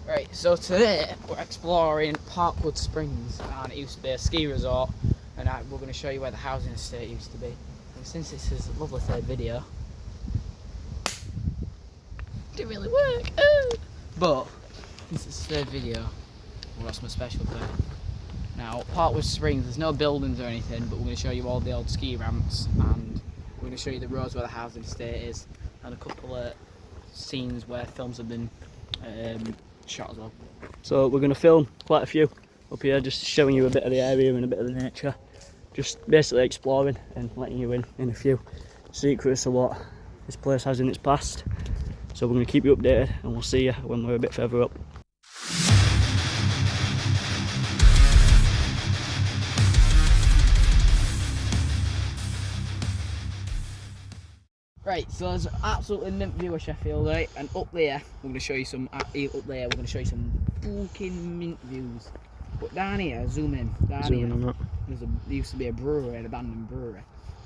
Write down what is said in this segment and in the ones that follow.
Right, so today we're exploring Parkwood Springs, and it used to be a ski resort, and we're going to show you where the housing estate used to be. And since this is a lovely third video, it didn't really work, but since it's the third video, we've got something special for it. Now, Parkwood Springs, there's no buildings or anything, but we're going to show you all the old ski ramps, and we're going to show you the roads where the housing estate is, and a couple of scenes where films have been shot as well. So we're going to film quite a few up here, just showing you a bit of the area and a bit of the nature, just basically exploring and letting you in a few secrets of what this place has in its past. So we're going to keep you updated, and we'll see you when we're a bit further up. Right, so there's absolutely mint view of Sheffield, right? And up there, we're going to show you some. Fucking mint views. But down here, zoom in. There used to be a brewery, an abandoned brewery,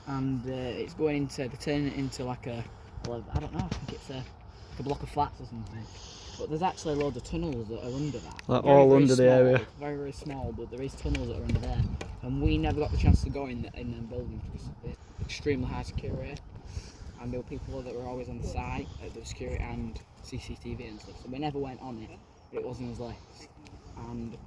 and it's going into. They're turning it into like a. Well, I don't know. I think it's like a block of flats or something. But there's actually loads of tunnels that are under that. Like all under the area. Very, very small, but there is tunnels that are under there, and we never got the chance to go in them buildings because it's extremely high security. And there were people that were always on the site at the security and CCTV and stuff, so we never went on it, but it was on his list. And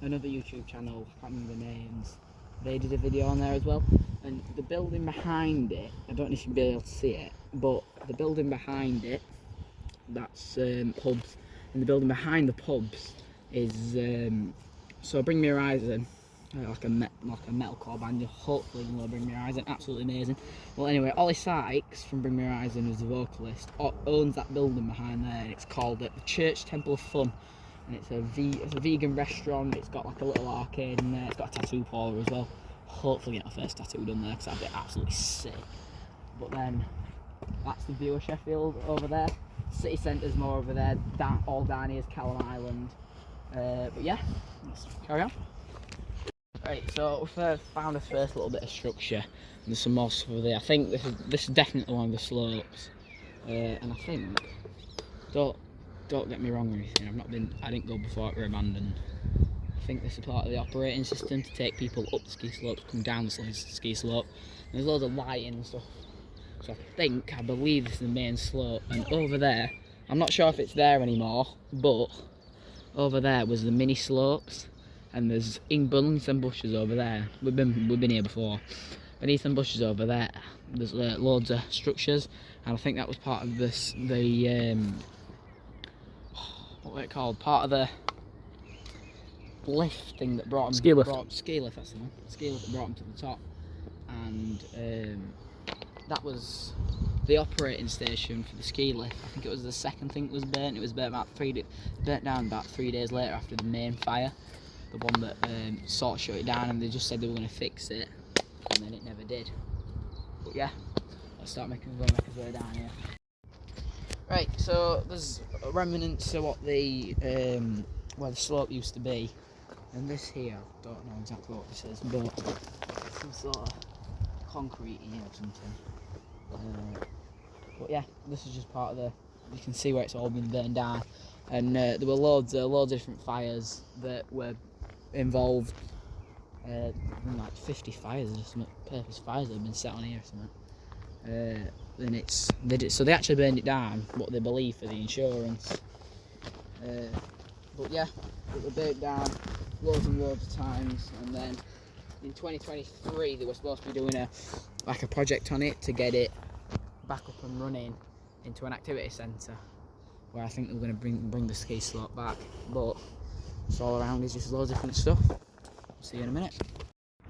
another YouTube channel, I can't remember the names, they did a video on there as well, and the building behind it, I don't know if you'll be able to see it, but the building behind it, that's pubs, and the building behind the pubs is, so Bring Me Horizon, like a metalcore band, hopefully you know Bring Me Horizon, absolutely amazing. Well anyway, Ollie Sykes from Bring Me Horizon, who's the vocalist, owns that building behind there, and it's called the Church Temple of Fun, and it's a vegan restaurant. It's got like a little arcade in there, it's got a tattoo parlour as well. Hopefully get my first tattoo done there, because that'd be absolutely sick. But then, that's the view of Sheffield over there. City centre's more over there, all down here is Callum Island. But yeah, let's carry on. Right, so we've found a first little bit of structure. There's some moss over there. I think this is definitely one of the slopes, and I think don't get me wrong or anything. I didn't go before it were abandoned. I think this is part of the operating system to take people up the ski slopes, come down the ski slope. And there's loads of lighting and stuff. So I believe this is the main slope. And over there, I'm not sure if it's there anymore, but over there was the mini slopes. And there's beneath some bushes over there. We've been here before. Beneath some bushes over there, there's loads of structures, and I think that was part of this. What were it called? Part of the lift thing that brought them. Ski lift. Ski lift. That's the one. Ski lift that brought them to the top, and that was the operating station for the ski lift. I think it was the second thing that was burnt. It was burnt down about 3 days later after the main fire. The one that sort of shut it down, and they just said they were going to fix it, and then it never did. But yeah, let's start make his way down here. Right, so there's remnants of what where the slope used to be, and this here, I don't know exactly what this is, but some sort of concrete here or something. But yeah, this is just part of you can see where it's all been burned down, and there were loads of different fires that were involved, like 50 fires or something, purpose fires that have been set on here or something. And so they actually burned it down, what they believe for the insurance. But yeah, it was burnt down loads and loads of times, and then in 2023 they were supposed to be doing a project on it to get it back up and running into an activity centre, where I think they were going to bring the ski slope back, but it's all around is just loads of different stuff. See you in a minute.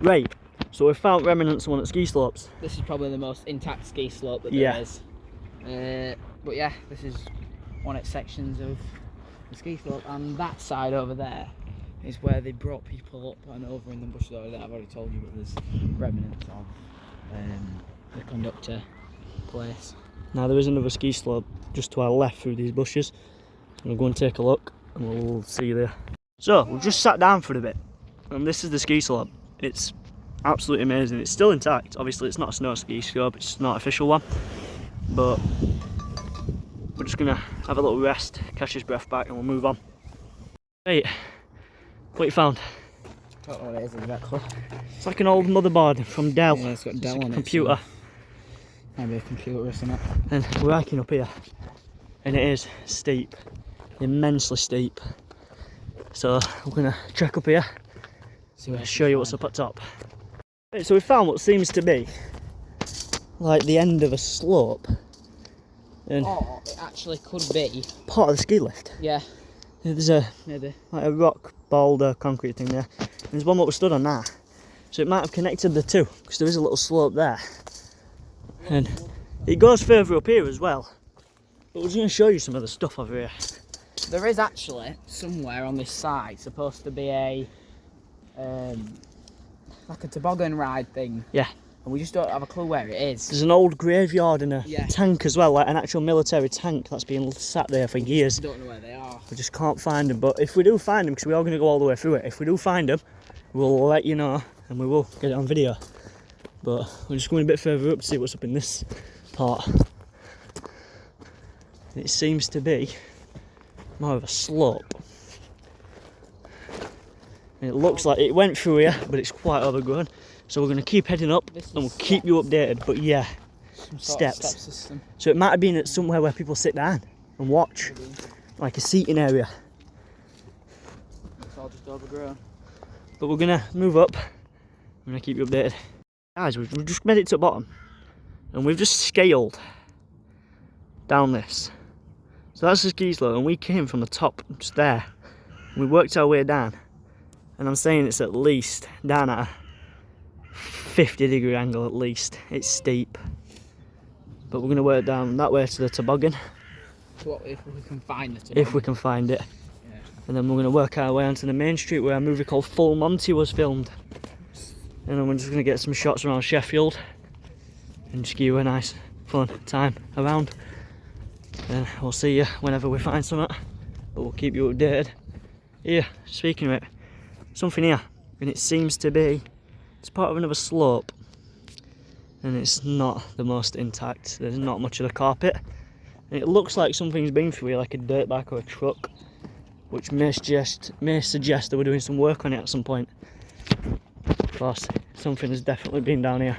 Right, so we've found remnants of one at the ski slopes. This is probably the most intact ski slope that there is. But yeah, this is one of the sections of the ski slope, and that side over there is where they brought people up and over in the bushes over there. I've already told you, but there's remnants of the conductor place. Now there is another ski slope just to our left through these bushes. We'll go and take a look, and we'll see you there. So we've just sat down for a bit, and this is the ski slope. It's absolutely amazing. It's still intact. Obviously it's not a snow ski slope, it's not an official one, but we're we're just gonna have a little rest, catch his breath back, and we'll move on. Right, what you found? I don't know what it is exactly. It's like an old motherboard from Dell. Yeah, it's got Dell on it. Computer. Maybe a computer or something. And we're hiking up here, and it is steep, immensely steep. So we're gonna trek up here, show you what's up at top. Right, so we found what seems to be like the end of a slope, and Oh, it actually could be. part of the ski lift. Yeah, There's a maybe. like a rock boulder concrete thing there. And there's one that was stood on there, so it might have connected the two because there is a little slope there, and it goes further up here as well. But we're just going to show you some of the stuff over here. There is actually somewhere on this side supposed to be a like a toboggan ride thing. Yeah. And we just don't have a clue where it is. There's an old graveyard and a Yeah. tank as well, like an actual military tank that's been sat there for years. We don't know where they are. We just can't find them. But if we do find them, because we are going to go all the way through it, if we do find them, we'll let you know and we will get it on video. But we're just going a bit further up to see what's up in this part. It seems to be more of a slope. And it looks like it went through here, but it's quite overgrown. So we're going to keep heading up and we'll keep you updated. But yeah, Some sort of steps. step system. So it might have been at somewhere where people sit down and watch, like a seating area. It's all just overgrown. But we're going to move up. I'm going to keep you updated. Guys, we've just made it to the bottom and we've just scaled down this. So that's the ski slope, and we came from the top just there. And we worked our way down, and I'm saying it's at least down at a 50-degree angle at least. It's steep, but we're going to work down that way to the toboggan. So what if we can find the toboggan? If we can find it. Yeah. And then we're going to work our way onto the main street where a movie called Full Monty was filmed. And then we're just going to get some shots around Sheffield and just give you a nice fun time around. And we'll see you whenever we find something, but we'll keep you updated. Here, speaking of it, something here, and it seems to be, it's part of another slope, and it's not the most intact. There's not much of the carpet, and it looks like something's been through here, like a dirt bike or a truck, which may suggest that we're doing some work on it at some point. Of course, something has definitely been down here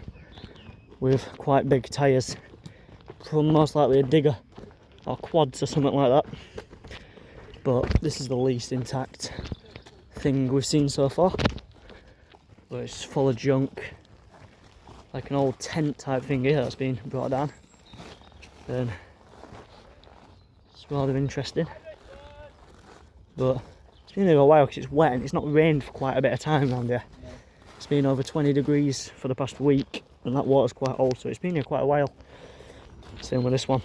with quite big tyres, from most likely a digger or quads or something like that. But this is the least intact thing we've seen so far. But it's full of junk, like an old tent type thing here that's been brought down. And it's rather interesting. But it's been here a while because it's wet and it's not rained for quite a bit of time around here. It's been over 20 degrees for the past week, and that water's quite old, so it's been here quite a while. Same with this one.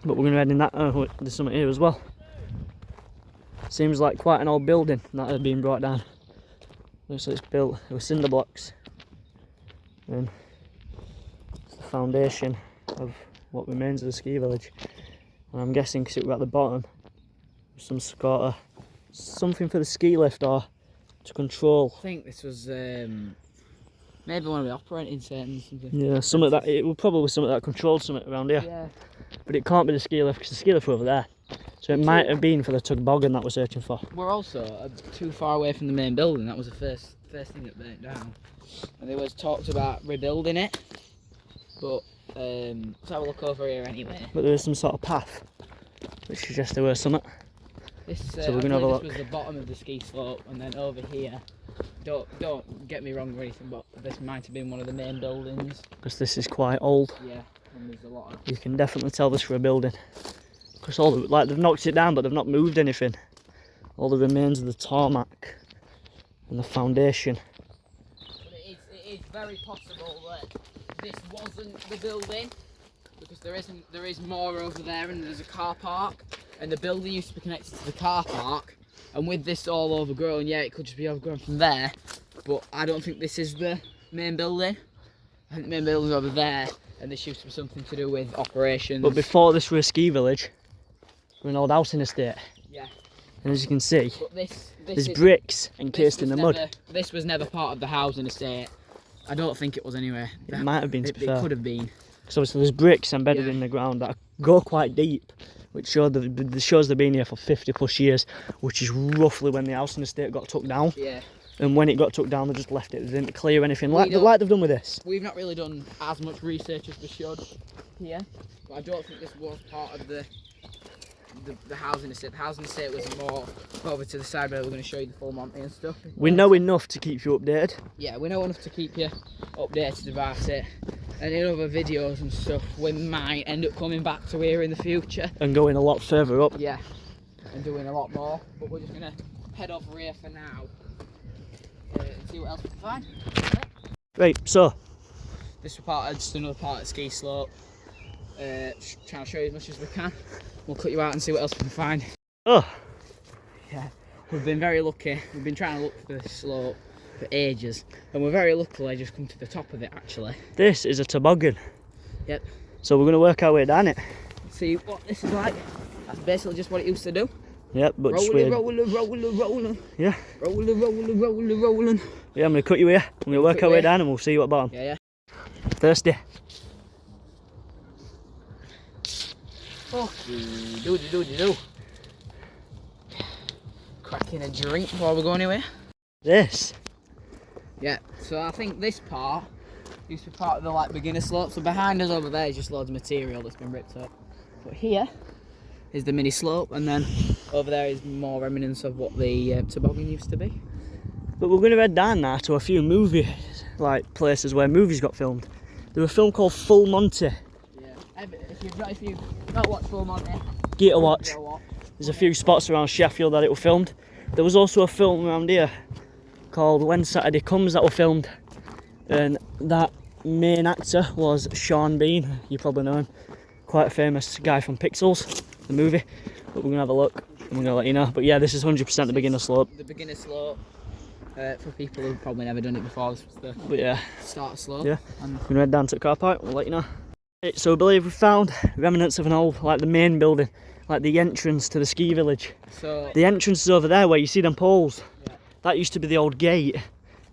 But we're going to head in that, there's something here as well. Seems like quite an old building that had been brought down. Looks like it's built with cinder blocks. And it's the foundation of what remains of the ski village. And I'm guessing because it was at the bottom, some sort of something for the ski lift or to control. I think this was maybe one of the operating centres or something. Yeah, something that, it was probably something that controlled something around here. Yeah. But it can't be the ski lift because the ski lift were over there. So it might have been for the toboggan that we're searching for. We're also too far away from the main building. That was the first thing that burnt down. And there was talks about rebuilding it. But let's have a look over here anyway. But there is some sort of path which suggests there was something. This, So we're gonna have a look. This was the bottom of the ski slope, and then over here. Don't get me wrong or anything, but this might have been one of the main buildings. Because this is quite old. Yeah, and there's a lot of. You can definitely tell this for a building. Because all the, like they've knocked it down, but they've not moved anything. All the remains of the tarmac and the foundation. But it is very possible that this wasn't the building, because there is more over there, and there's a car park, and the building used to be connected to the car park. And with this all overgrown, yeah, it could just be overgrown from there. But I don't think this is the main building. I think the main building's over there, and this used to be something to do with operations. But before this was a ski village, we're an old housing estate. Yeah. And as you can see, But there's bricks encased in the mud. This was never part of the housing estate. I don't think it was anyway. It might have been, to be fair. It could have been. Because obviously there's bricks embedded in the ground that go quite deep, which shows they've been here for 50 plus years, which is roughly when the housing estate got took down. Yeah. And when it got took down, they just left it. They didn't clear anything like they've done with this. We've not really done as much research as we should here, but I don't think this was part of the housing estate. The housing estate was more over to the side where we're going to show you the full Monty and stuff. We know enough to keep you updated. Yeah, we know enough to keep you updated about it. And in other videos and stuff, we might end up coming back to here in the future. And going a lot further up. Yeah, and doing a lot more. But we're just going to head over here for now and see what else we can find. Right, so. This is just another part of the ski slope. Trying to show you as much as we can. We'll cut you out and see what else we can find. Oh. Yeah, we've been very lucky. We've been trying to look for this slope for ages, and we're very luckily just come to the top of it actually. This is a toboggan. Yep. So we're going to work our way down it. See what this is like. That's basically just what it used to do. Yep, but rolling, just weird. Rolling. Yeah. Rolling. Yeah, I'm going to cut you here. I'm going to work our way down and we'll see you at bottom. Yeah. Thirsty. Do. Cracking a drink while we're going anywhere. This. Yeah, so I think this part used to be part of the beginner slope. So behind us over there is just loads of material that's been ripped up. But here is the mini slope, and then over there is more remnants of what the toboggan used to be. But we're going to head down now to a few movie places where movies got filmed. There's a film called Full Monty. Yeah. If you've not watched Full Monty, Get a watch. There's a few spots around Sheffield that it was filmed. There was also a film around here called When Saturday Comes that were filmed, and that main actor was Sean Bean. You probably know him, quite a famous guy from Pixels, the movie. But we're gonna have a look and we're gonna let you know. But yeah, this is 100% the beginner slope. The beginner slope for people who've probably never done it before. This was the starter slope. Yeah, and we're gonna head down to the car park. We'll let you know. Right, so I believe we found remnants of an old, the main building, the entrance to the ski village. So the entrance is over there where you see them poles. Yeah. That used to be the old gate,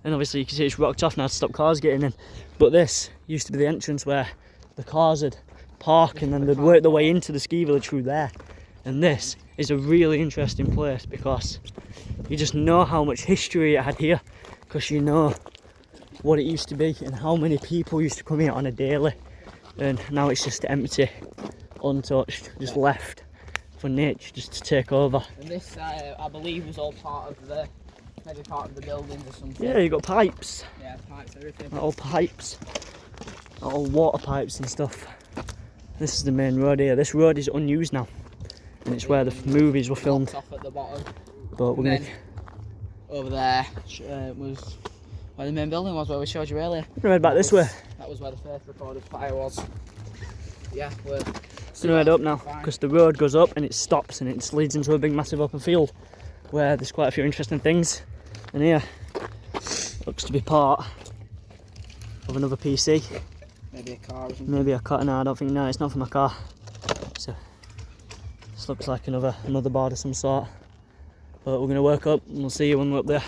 and obviously you can see it's rocked off now to stop cars getting in. But this used to be the entrance where the cars would park and then they'd work their way into the ski village through there. And this is a really interesting place because you just know how much history it had here, because you know what it used to be and how many people used to come here on a daily. And now it's just empty, untouched, just left for nature just to take over. And this, I believe, was all part of maybe part of the buildings or something. Yeah, you got pipes. Yeah, pipes, everything. All pipes, all water pipes and stuff. This is the main road here. This road is unused now, and it's where the movies were filmed. Off at the bottom. But we're gonna. Over there was where the main building was, where we showed you earlier. We're gonna head back this way. That was where the first recorded fire was. Yeah, we're gonna head up now because the road goes up and it stops and it just leads into a big massive open field where there's quite a few interesting things. And here looks to be part of another PC. Maybe a car or something. Maybe a car. No, I don't think. No, it's not from a car. So this looks like another board of some sort. But we're gonna work up and we'll see you when we're up there.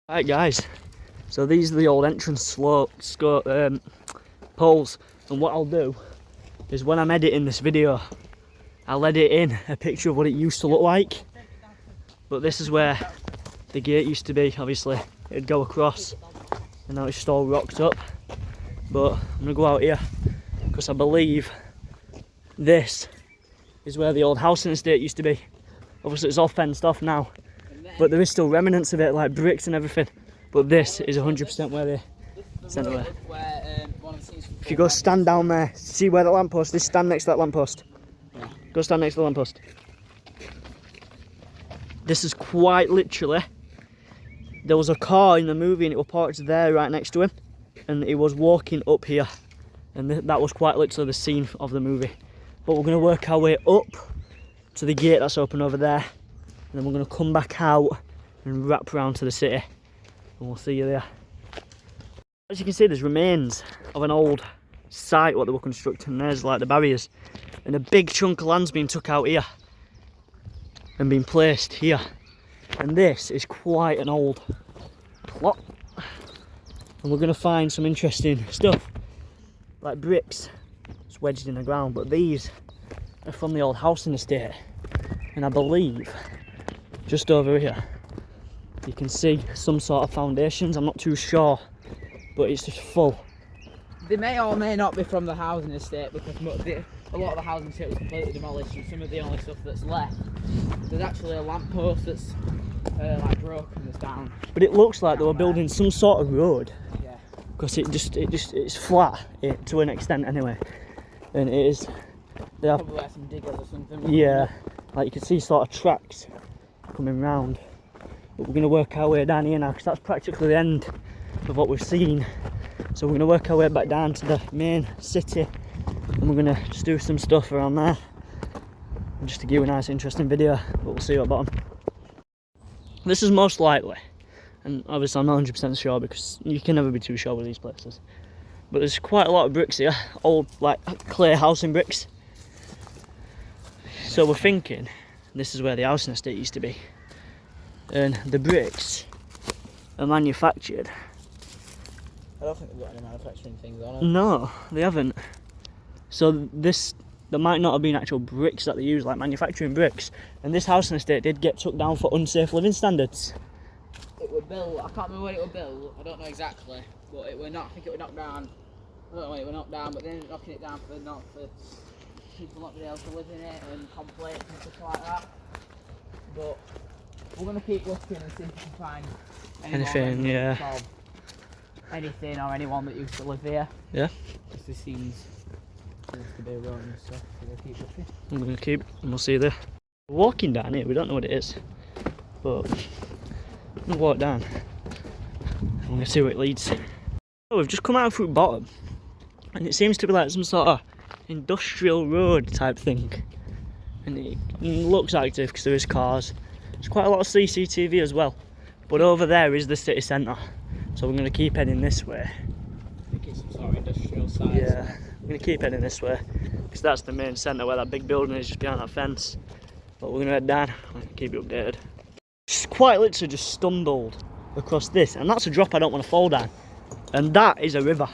Right, guys. So these are the old entrance poles, and what I'll do is when I'm editing this video, I'll edit in a picture of what it used to look like. But this is where the gate used to be. Obviously, it'd go across, and now it's just all rocked up. But I'm gonna go out here because I believe this is where the old housing estate used to be. Obviously, it's all fenced off now, but there is still remnants of it, like bricks and everything. But this is 100% where they sent away. If you go stand down there, see where the lamppost is, stand next to that lamppost. Yeah. Go stand next to the lamppost. This is quite literally, there was a car in the movie and it was parked there right next to him, and he was walking up here, and that was quite literally the scene of the movie. But we're going to work our way up to the gate that's open over there, and then we're going to come back out and wrap around to the city, and we'll see you there. As you can see, there's remains of an old site what they were constructing. There's the barriers, and a big chunk of land's been took out here and been placed here, and this is quite an old plot, and we're going to find some interesting stuff like bricks just wedged in the ground, but these are from the old housing estate, and I believe just over here you can see some sort of foundations. I'm not too sure, but it's just full. They may or may not be from the housing estate, because a lot of the housing estate was completely demolished, and some of the only stuff that's left, there's actually a lamppost that's like broken, that's down. But it looks like they were building some sort of road. Yeah. Because it's flat to an extent anyway, and it is. They have probably some diggers or something. Yeah, like you can see sort of tracks coming round. But we're going to work our way down here now, because that's practically the end of what we've seen. So we're going to work our way back down to the main city, and we're going to just do some stuff around there, just to give you a nice interesting video, but we'll see you at the bottom. This is most likely, and obviously I'm not 100% sure because you can never be too sure with these places, but there's quite a lot of bricks here, old like clay housing bricks. So we're thinking this is where the housing estate used to be, and the bricks are manufactured. I don't think they've got any manufacturing things on it. No, they haven't. So there might not have been actual bricks that they use, like manufacturing bricks. And this housing estate did get took down for unsafe living standards. It was built, I can't remember when it was built, I don't know exactly, but it were not, I think it was knocked down. I don't know when it was knocked down, but they ended up knocking it down for people not being able to live in it and complaints and stuff like that. But we're going to keep looking and see if we can find Anything, yeah. Anything or anyone that used to live here. Yeah. Because there seems to be a road and stuff, so we'll keep looking. I'm going to keep, and we'll see you there. We're walking down here, we don't know what it is, but I'm going to walk down. I'm going to see where it leads. Oh, we've just come out through bottom, and it seems to be like some sort of industrial road type thing. And it looks active because there is cars. There's quite a lot of CCTV as well. But over there is the city centre. So we're going to keep heading this way. I think it's some sort of industrial site. Yeah, we're going to keep heading this way, because that's the main centre where that big building is, just behind that fence. But we're going to head down and keep you updated. Just quite literally just stumbled across this, and that's a drop I don't want to fall down. And that is a river.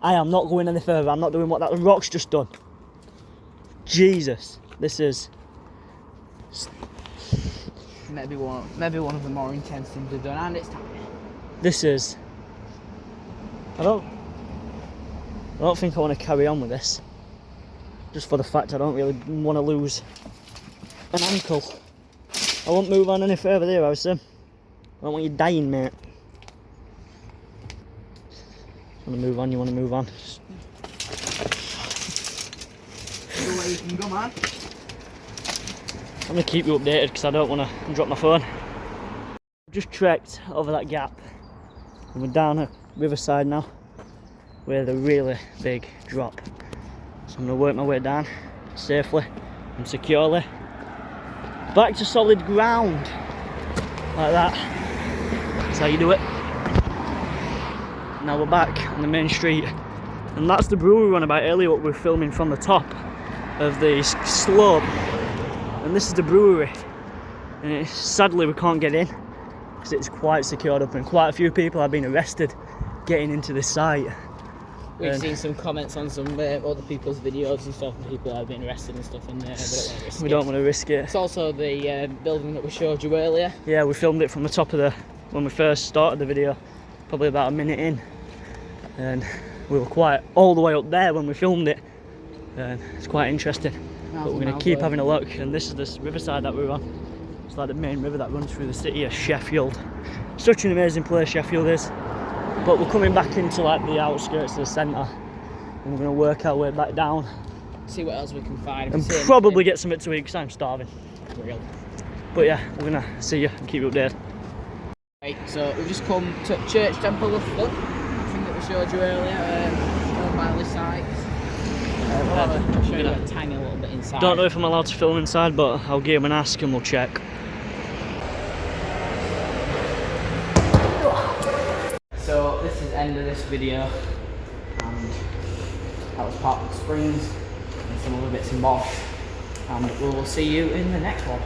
I am not going any further. I'm not doing what that rock's just done. Jesus, this is maybe one of the more intense things we've done, and it's tiny. This is. I don't think I want to carry on with this. Just for the fact I don't really want to lose an ankle. I won't move on any further there, Harrison. I don't want you dying, mate. You want to move on, you want to move on. The way you can go, man. I'm going to keep you updated because I don't want to drop my phone. I've just trekked over that gap and we're down a riverside now with a really big drop. So I'm going to work my way down safely and securely back to solid ground, like that. That's how you do it. Now we're back on the main street, and that's the brewery we were on about earlier, what we were filming from the top of the slope. And this is the brewery, and sadly we can't get in because it's quite secured up, and quite a few people have been arrested getting into this site. We've seen some comments on some other people's videos and stuff, and people have been arrested and stuff in there. We don't want to risk it. It's also the building that we showed you earlier. Yeah, we filmed it from the top of when we first started the video, probably about a minute in, and we were quite all the way up there when we filmed it, and it's quite interesting. But we're going to keep having a look, and this is this riverside that we're on. It's like the main river that runs through the city of Sheffield. Such an amazing place Sheffield is. But we're coming back into like the outskirts of the centre, and we're going to work our way back down. See what else we can find. And probably get something to eat because I'm starving. Real. But yeah, we're going to see you and keep you updated. Right, so we've just come to Church Temple of Fun, the thing that we showed you earlier, on Miley sites. I'll show you a tiny little bit inside. Don't know if I'm allowed to film inside, but I'll give him an ask and we'll check. So this is the end of this video, and that was Parkwood Springs and some other bits and bobs, and we will see you in the next one.